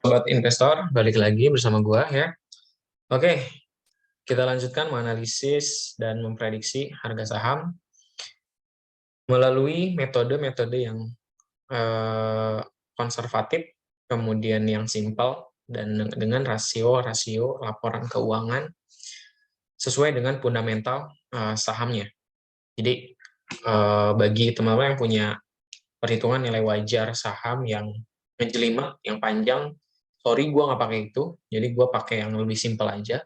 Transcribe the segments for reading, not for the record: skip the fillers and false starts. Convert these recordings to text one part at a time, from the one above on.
Sobat investor, balik lagi bersama gua ya. Oke, kita lanjutkan menganalisis dan memprediksi harga saham melalui metode-metode yang eh, konservatif, kemudian yang simpel, dan dengan rasio-rasio laporan keuangan sesuai dengan fundamental sahamnya. Jadi, bagi teman-teman yang punya perhitungan nilai wajar saham yang menjelimet, yang panjang, sorry gue nggak pakai itu, jadi gue pakai yang lebih simpel aja.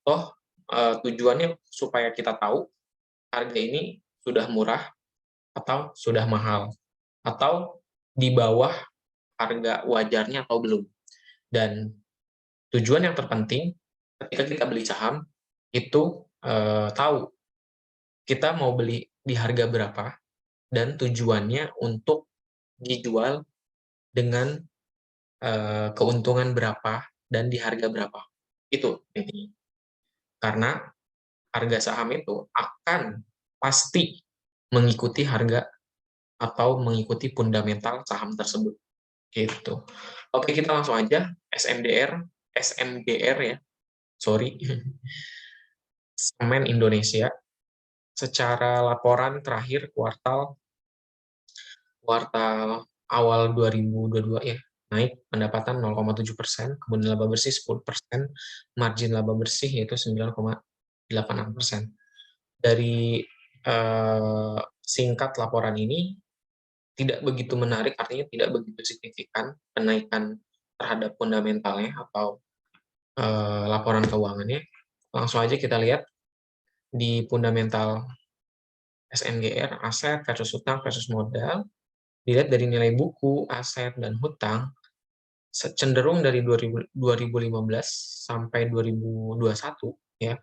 Toh tujuannya supaya kita tahu harga ini sudah murah atau sudah mahal, atau di bawah harga wajarnya atau belum. Dan tujuan yang terpenting ketika kita beli saham itu tahu kita mau beli di harga berapa dan tujuannya untuk dijual dengan keuntungan berapa dan di harga berapa. Itu intinya. Karena harga saham itu akan pasti mengikuti harga atau mengikuti fundamental saham tersebut. Gitu. Oke, kita langsung aja SMDR ya. Sorry. Semen Indonesia secara laporan terakhir kuartal awal 2022 ya, naik pendapatan 0,7%, kemudian laba bersih 10%, margin laba bersih yaitu 9,86%. Dari singkat laporan ini tidak begitu menarik, artinya tidak begitu signifikan kenaikan terhadap fundamentalnya atau laporan keuangannya. Langsung aja kita lihat di fundamental SMGR, aset versus hutang versus modal. Dilihat dari nilai buku, aset, dan hutang, cenderung dari 2015 sampai 2021 ya,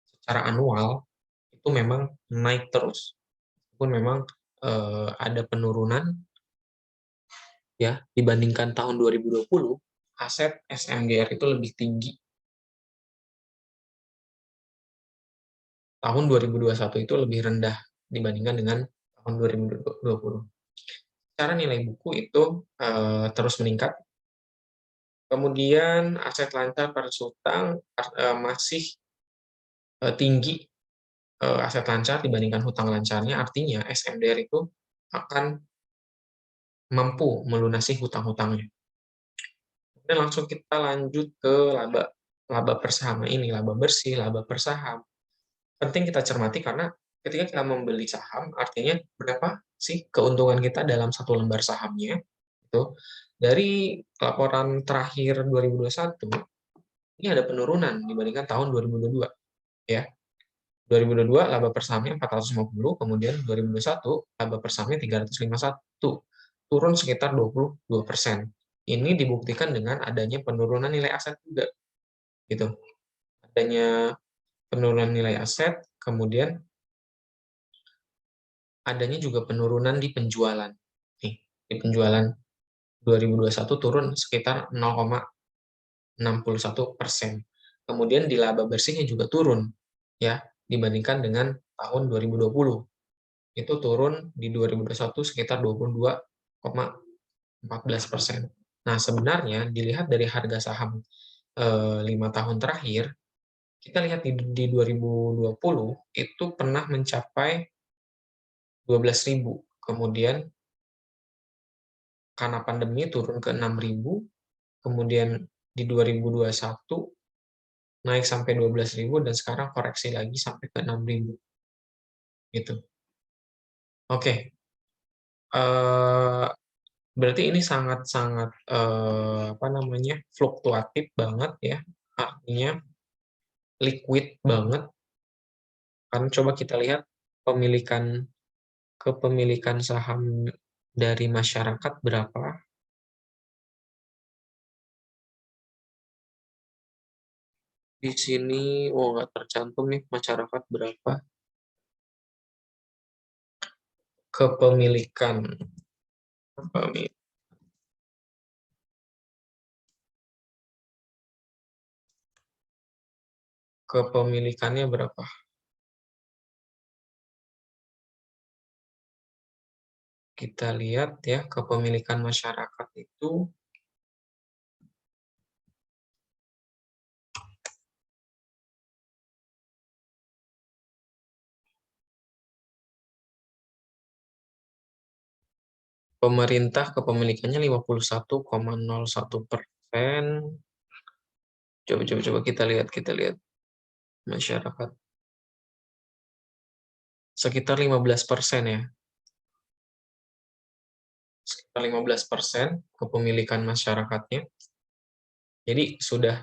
secara annual itu memang naik terus. Pun memang ada penurunan ya dibandingkan tahun 2020, aset SMGR itu lebih tinggi. Tahun 2021 itu lebih rendah dibandingkan dengan tahun 2020. Secara nilai buku itu terus meningkat. Kemudian aset lancar versus hutang masih tinggi aset lancar dibandingkan hutang lancarnya, artinya SMDR itu akan mampu melunasi hutang-hutangnya. Kemudian langsung kita lanjut ke laba per saham ini, laba bersih, laba per saham. Penting kita cermati karena ketika kita membeli saham, artinya berapa sih keuntungan kita dalam satu lembar sahamnya. Itu dari laporan terakhir 2021, ini ada penurunan dibandingkan tahun 2022 ya. 2022 laba per sahamnya 450, kemudian 2021 laba per sahamnya 351, turun sekitar 22%. Ini dibuktikan dengan adanya penurunan nilai aset juga, gitu. Adanya penurunan nilai aset, kemudian adanya juga penurunan di penjualan. Nih, di penjualan 2021 turun sekitar 0,61%. Kemudian di laba bersihnya juga turun, ya, dibandingkan dengan tahun 2020. Itu turun di 2021 sekitar 22,14%. Nah, sebenarnya dilihat dari harga saham 5 tahun terakhir, kita lihat di 2020 itu pernah mencapai 12.000, kemudian karena pandemi turun ke 6.000, kemudian di 2021 naik sampai 12.000 dan sekarang koreksi lagi sampai ke 6.000 gitu. Oke. Berarti ini sangat-sangat apa namanya? Fluktuatif banget ya. Artinya liquid banget. Kan coba kita lihat kepemilikan saham dari masyarakat berapa. Di sini nggak tercantum nih masyarakat berapa. Kepemilikan kepemilikannya berapa? Kita lihat ya, kepemilikan masyarakat itu Pemerintah kepemilikannya 51,01%. Coba kita lihat masyarakat. Sekitar 15% ya. Sekitar 15% kepemilikan masyarakatnya. Jadi sudah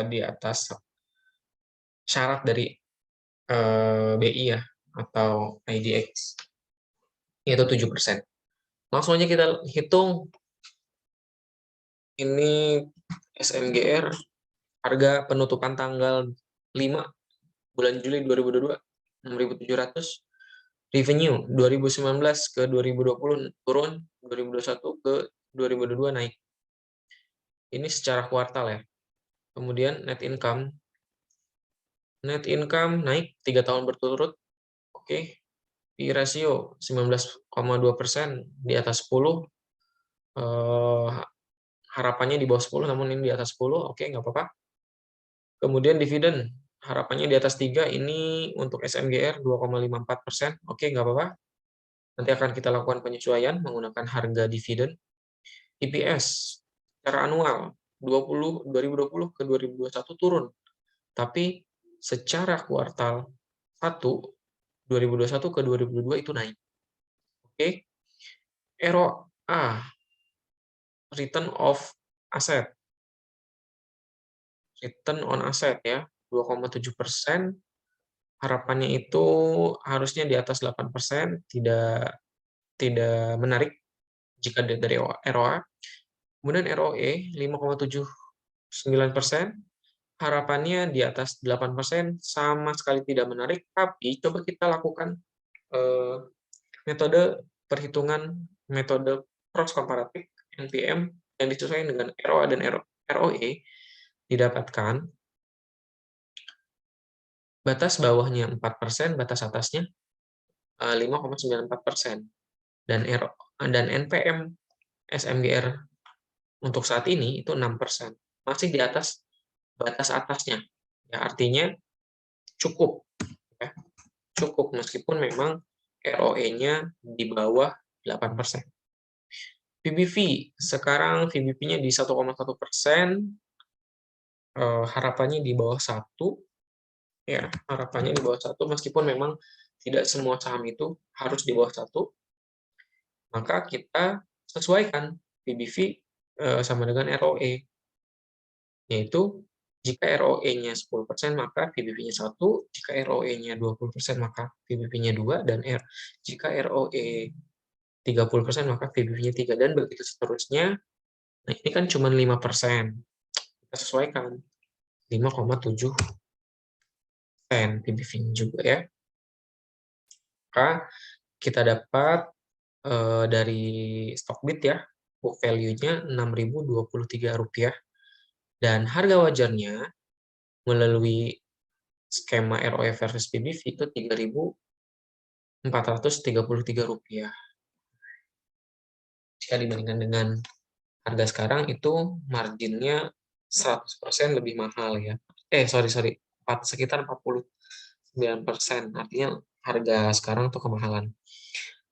di atas syarat dari BI ya, atau IDX, yaitu 7%. Langsung aja kita hitung. Ini SMGR, harga penutupan tanggal 5 bulan Juli 2022, 6.700. Revenue 2019 ke 2020 turun, 2021 ke 2022 naik. Ini secara kuartal ya. Kemudian net income naik 3 tahun berturut-turut. Oke. PE ratio 19,2%, di atas 10. Harapannya di bawah 10, namun ini di atas 10. Oke, nggak apa-apa. Kemudian dividen, harapannya di atas 3, ini untuk SMGR 2,54%. Oke, nggak apa-apa. Nanti akan kita lakukan penyesuaian menggunakan harga dividen. EPS secara anual 2020 ke 2021 turun, tapi secara kuartal 1 2021 ke 2022 itu naik. Oke. ROA, return on asset ya, 2,7%. Harapannya itu harusnya di atas 8%, tidak menarik jika dari ROA. Kemudian ROE 5,79%, harapannya di atas 8%, sama sekali tidak menarik. Tapi coba kita lakukan metode perhitungan, metode cross komparatif NPM yang disesuaikan dengan ROA dan ROE, didapatkan batas bawahnya 4%, batas atasnya 5,94%. Dan NPM SMGR untuk saat ini itu 6%. Masih di atas batas atasnya. Ya, artinya cukup. Ya. Cukup meskipun memang ROE-nya di bawah 8%. PBV, sekarang PBV-nya di 1,1%, harapannya di bawah 1, ya, harapannya di bawah 1, meskipun memang tidak semua saham itu harus di bawah 1, maka kita sesuaikan PBV sama dengan ROE, yaitu jika ROE-nya 10%, maka PBV-nya 1, jika ROE-nya 20%, maka PBV-nya 2, dan jika ROE 30%, maka PBV-nya 3, dan begitu seterusnya. Nah, ini kan cuma 5%. Kita sesuaikan 5,7% PBV-nya juga ya. Maka kita dapat dari Stockbit ya, book value-nya Rp6.023, dan harga wajarnya melalui skema ROE versus PBV itu Rp3.433. Jika dibandingkan dengan harga sekarang, itu marginnya 100% lebih mahal ya. Sekitar 49%. Artinya harga sekarang tuh kemahalan.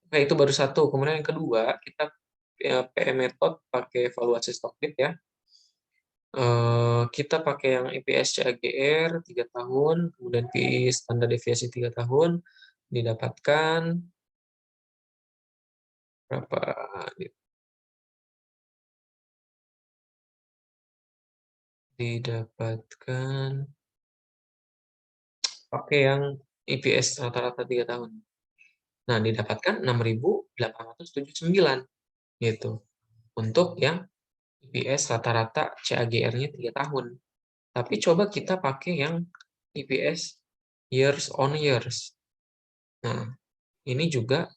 Oke, itu baru satu. Kemudian yang kedua, kita PM method pakai evaluasi Stockbit ya. Kita pakai yang EPS CAGR 3 tahun, kemudian PI standar deviasi 3 tahun, didapatkan berapa? Didapatkan pakai yang EPS rata-rata 3 tahun. Nah, didapatkan 6.879 gitu. Untuk yang EPS rata-rata CAGR-nya 3 tahun. Tapi coba kita pakai yang EPS years on years. Nah, ini juga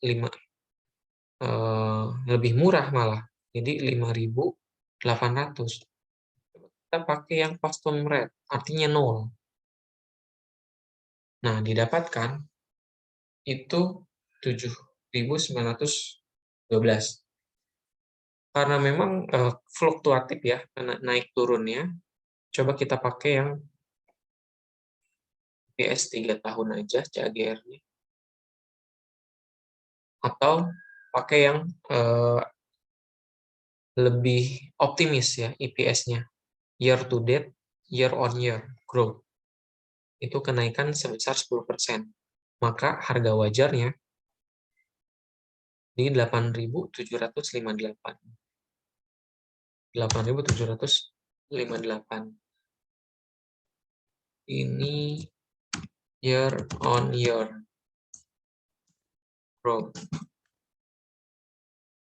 lebih murah malah. Jadi 5.800. Kita pakai yang custom rate, artinya 0. Nah, didapatkan itu 7.912. Karena memang fluktuatif ya, naik turunnya. Coba kita pakai yang PS 3 tahun aja CAGR-nya. Atau pakai yang lebih optimis ya EPS-nya. Year to date, year on year growth. Itu kenaikan sebesar 10%. Maka harga wajarnya di 8.758. 8.758. Ini year on year growth.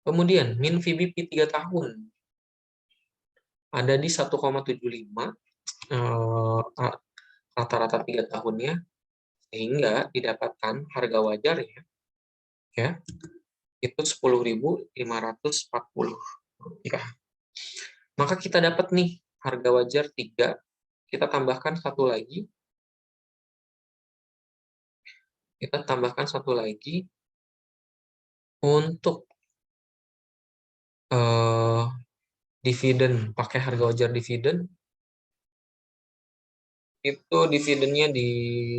Kemudian min VBP 3 tahun ada di 1,75 rata-rata 3 tahunnya, sehingga didapatkan harga wajarnya ya itu 10.540 rupiah. Maka kita dapat nih harga wajar 3, kita tambahkan satu lagi. Kita tambahkan satu lagi untuk dividen, pakai harga wajar dividen. Itu dividennya di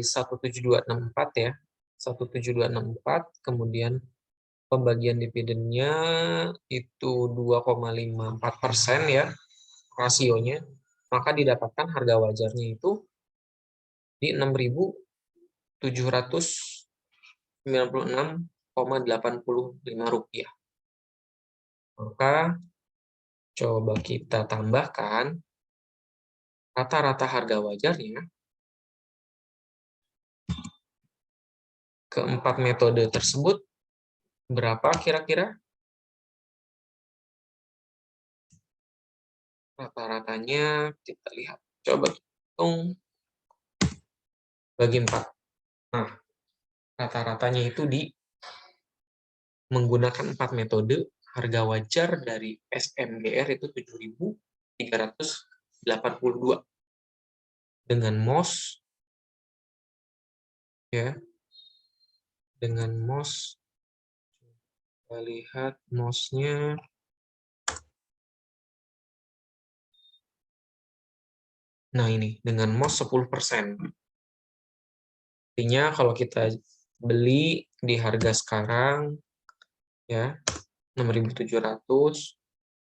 17264 ya. 17264, kemudian pembagian dividennya itu 2,54% ya rasionya, maka didapatkan harga wajarnya itu di 6.796,85 rupiah. Maka coba kita tambahkan rata-rata harga wajarnya keempat metode tersebut berapa kira-kira? Rata-ratanya kita lihat. Coba hitung bagi 4. Nah, rata-ratanya itu menggunakan 4 metode, harga wajar dari SMGR itu 7.382. Dengan MOS ya. Dengan MOS kita lihat MOS-nya nah ini dengan MOS 10%. Artinya kalau kita beli di harga sekarang ya 6.700,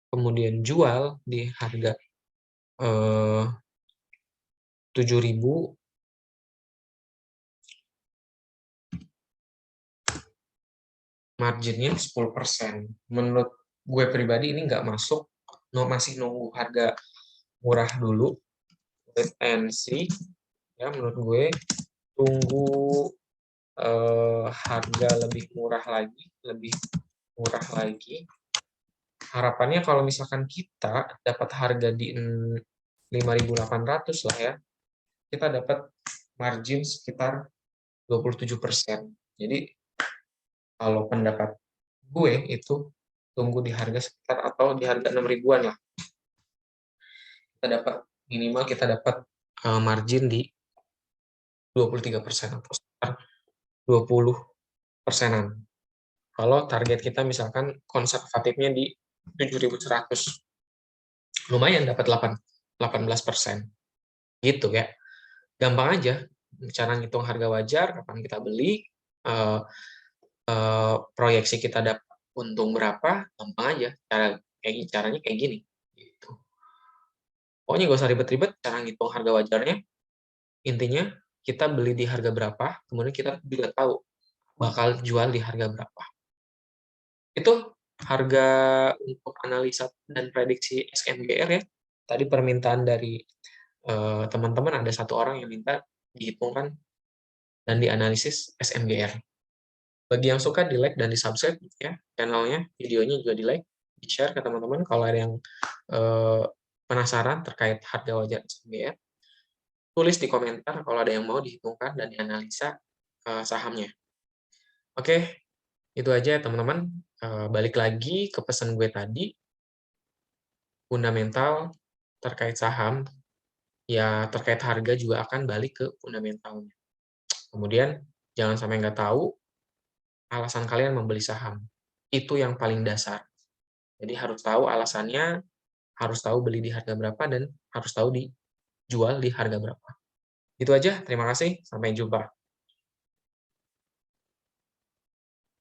kemudian jual di harga 7.000, marginnya 10%. Menurut gue pribadi ini nggak masuk, masih nunggu harga murah dulu, wait and see ya. Menurut gue tunggu harga lebih murah lagi. Harapannya kalau misalkan kita dapat harga di 5.800 lah ya, kita dapat margin sekitar 27%. Jadi kalau pendapat gue itu tunggu di harga sekitar atau di harga 6 ribuan lah. Minimal kita dapat margin di 23% atau sekitar 20%-an. Kalau target kita misalkan konservatifnya di 7.100. Lumayan dapat 18%. Gitu ya. Gampang aja cara ngitung harga wajar, kapan kita beli, proyeksi kita dapat untung berapa, gampang aja. Caranya kayak gini. Gitu. Pokoknya gak usah ribet-ribet cara ngitung harga wajarnya. Intinya kita beli di harga berapa, kemudian kita juga tahu bakal jual di harga berapa. Itu harga untuk analisa dan prediksi SMGR ya. Tadi permintaan dari teman-teman, ada satu orang yang minta dihitungkan dan dianalisis SMGR. Bagi yang suka, di-like dan di-subscribe ya channelnya, videonya juga di-like, di-share ke teman-teman. Kalau ada yang penasaran terkait harga wajar SMGR, tulis di komentar kalau ada yang mau dihitungkan dan dianalisa sahamnya. Oke, itu aja ya teman-teman. Balik lagi ke pesan gue tadi, fundamental terkait saham, ya terkait harga juga akan balik ke fundamentalnya. Kemudian, jangan sampai nggak tahu alasan kalian membeli saham. Itu yang paling dasar. Jadi harus tahu alasannya, harus tahu beli di harga berapa, dan harus tahu dijual di harga berapa. Itu aja, terima kasih, sampai jumpa.